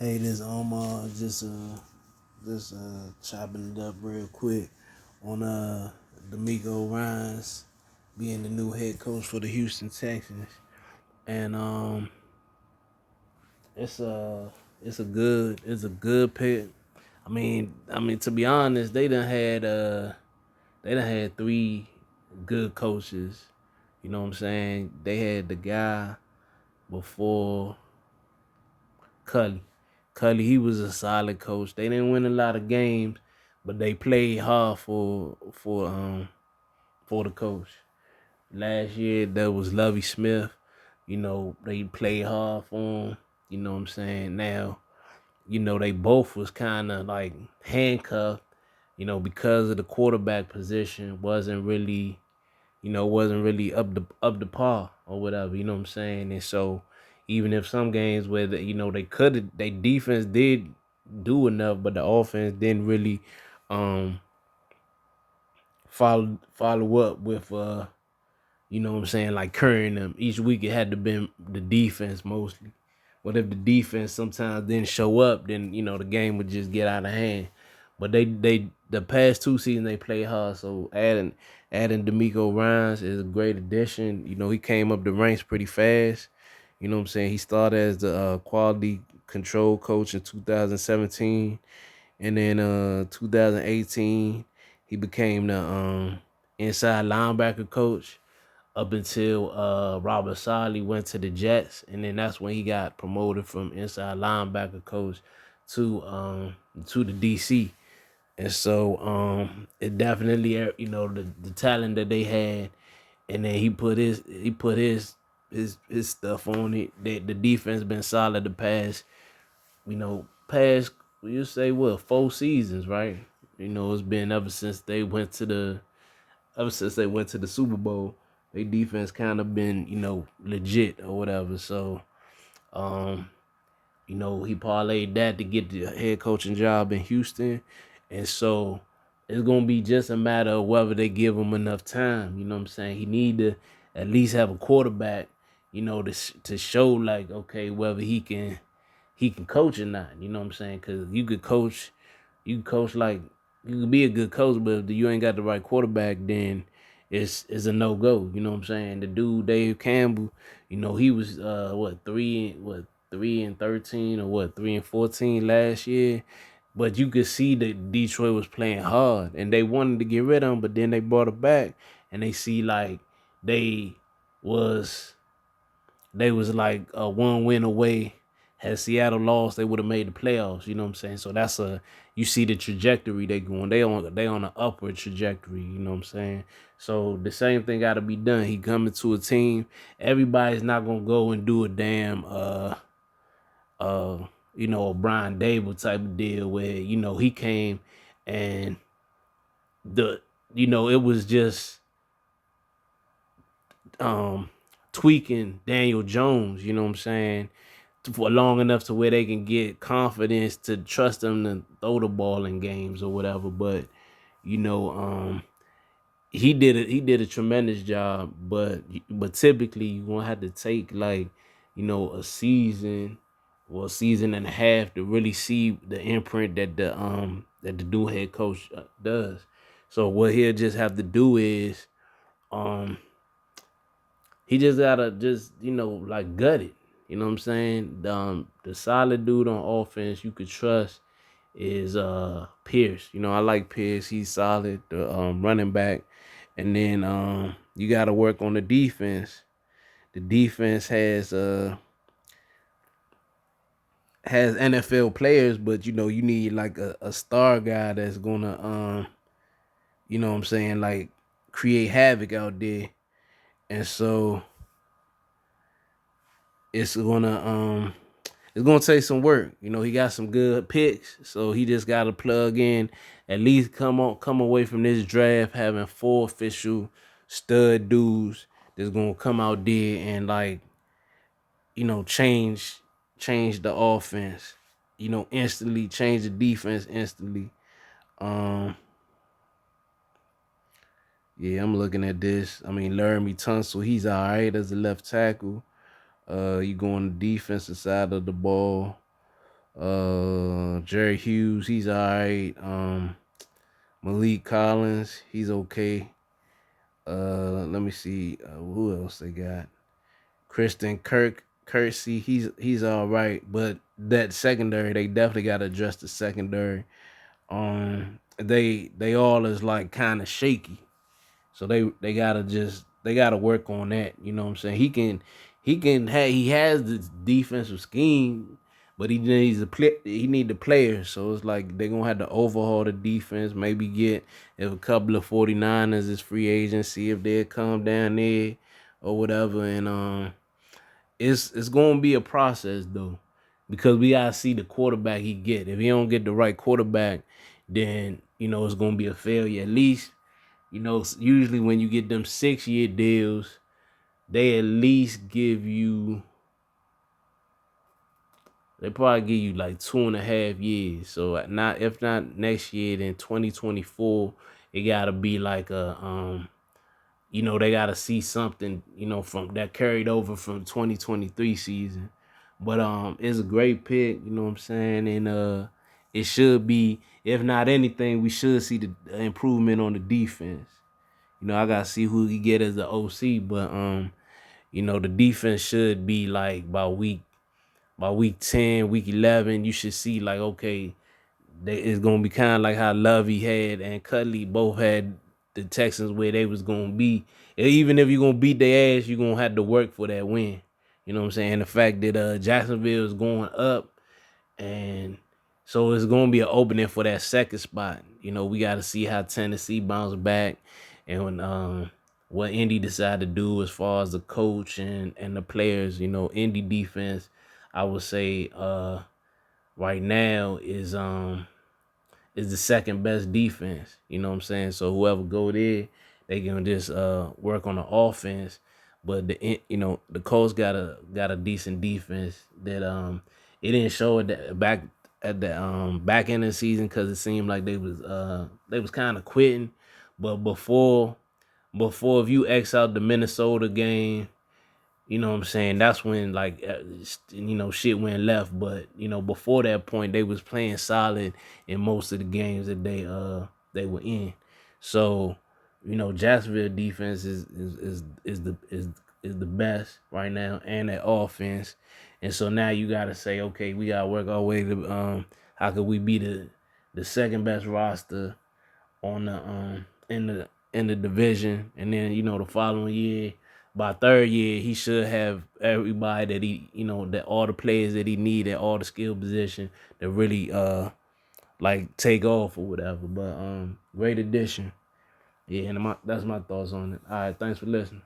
Hey, this just chopping it up real quick on DeMaco Ryans being the new head coach for the Houston Texans, and it's a it's a good pick. I mean to be honest, they done had three good coaches. You know what I'm saying? They had the guy before Cully. Cully, he was a solid coach. They didn't win a lot of games, but they played hard for the coach. Last year there was Lovey Smith. They played hard for him. You know what I'm saying? Now, they both was kind of like handcuffed. Because of the quarterback position wasn't really up to par or whatever. You know what I'm saying? And so even if some games where they defense did do enough, but the offense didn't really um follow up with what I'm saying, like carrying them each week. It had to been the defense mostly. But if the defense sometimes didn't show up, then the game would just get out of hand. But they the past two seasons they played hard. So adding DeMaco Ryans is a great addition. He came up the ranks pretty fast. You know what I'm saying? He started as the quality control coach in 2017, and then 2018 he became the inside linebacker coach up until Robert Saleh went to the Jets, and then that's when he got promoted from inside linebacker coach to the DC. And so it definitely the talent that they had, and then he put his stuff on it. The defense been solid the past you say what 4 seasons, right? It's been ever since they went to the Super Bowl. Their defense kind of been legit or whatever. So um he parlayed that to get the head coaching job in Houston. And so it's gonna be just a matter of whether they give him enough time. You know what I'm saying? He need to at least have a quarterback, to show like, okay, whether he can coach or not. You know what I'm saying? Because you coach like you can be a good coach, but if you ain't got the right quarterback, then it's a no go. You know what I'm saying? The dude Dave Campbell, he was three and 13 or 3 and 14 last year. But you could see that Detroit was playing hard and they wanted to get rid of him, but then they brought it back and they see like they was they was like a one win away. Had Seattle lost, they would have made the playoffs. You know what I'm saying? So you see the trajectory they going. They on an upward trajectory. You know what I'm saying? So the same thing got to be done. He coming to a team. Everybody's not gonna go and do a damn uh a Brian Dable type of deal where he came and the it was just um tweaking Daniel Jones. You know what I'm saying? For long enough to where they can get confidence to trust him to throw the ball in games or whatever. But you know, he did a tremendous job. But typically you gonna have to take like a season or a season and a half to really see the imprint that the new head coach does. So what he'll just have to do is um he just gotta just like gut it. You know what I'm saying? The solid dude on offense you could trust is Pierce. I like Pierce. He's solid. The running back, and then you got to work on the defense. The defense has NFL players, but you need like a star guy that's gonna what I'm saying, like create havoc out there. And so it's gonna it's gonna take some work. He got some good picks, so he just gotta plug in. At least come away from this draft having four official stud dudes that's gonna come out there and like change the offense. Instantly change the defense instantly. Um, yeah, I'm looking at this. I mean, Laramie Tunsil, he's all right as a left tackle. You go on the defensive side of the ball. Jerry Hughes, he's all right. Malik Collins, he's okay. Let me see who else they got. Kristen Kersey, he's all right, but that secondary, they definitely got to address the secondary. They all is like kind of shaky. So they gotta work on that. You know what I'm saying? He has the defensive scheme, but he needs to play. He need the players. So it's like they're gonna have to overhaul the defense. Maybe get if a couple of 49ers is free agents, see if they'll come down there or whatever. And it's gonna be a process though, because we gotta see the quarterback he get. If he don't get the right quarterback, then it's gonna be a failure. At least usually when you get them 6-year deals, they at least they probably give you like 2.5 years. So not if not next year, then 2024, it gotta be like they gotta see something, from that carried over from 2023 season. But it's a great pick, you know what I'm saying? And it should be, if not anything, we should see the improvement on the defense. I gotta see who he get as the OC, but the defense should be like by week 10, week 11, you should see like, okay, it's gonna be kind of like how Lovey had and Cutley both had the Texans where they was gonna be. And even if you're gonna beat their ass, you're gonna have to work for that win. You know what I'm saying? The fact that Jacksonville is going up, and so it's gonna be an opening for that second spot. We got to see how Tennessee bounce back, and what Indy decide to do as far as the coach and the players. Indy defense, I would say, right now is the second best defense. You know what I'm saying? So whoever go there, they can just work on the offense. But the Colts got a decent defense that it didn't show it back at the back end of the season, because it seemed like they was kind of quitting. But before if you X out the Minnesota game, you know what I'm saying, that's when like shit went left. But before that point, they was playing solid in most of the games that they were in. So Jacksonville defense is the best right now, and that offense. And so now you gotta say, okay, we gotta work our way to how could we be the second best roster on the in the division. And then the following year, by third year, he should have everybody that that all the players that he need at all the skill position that really like take off or whatever. But great addition. Yeah, and that's my thoughts on it. All right, thanks for listening.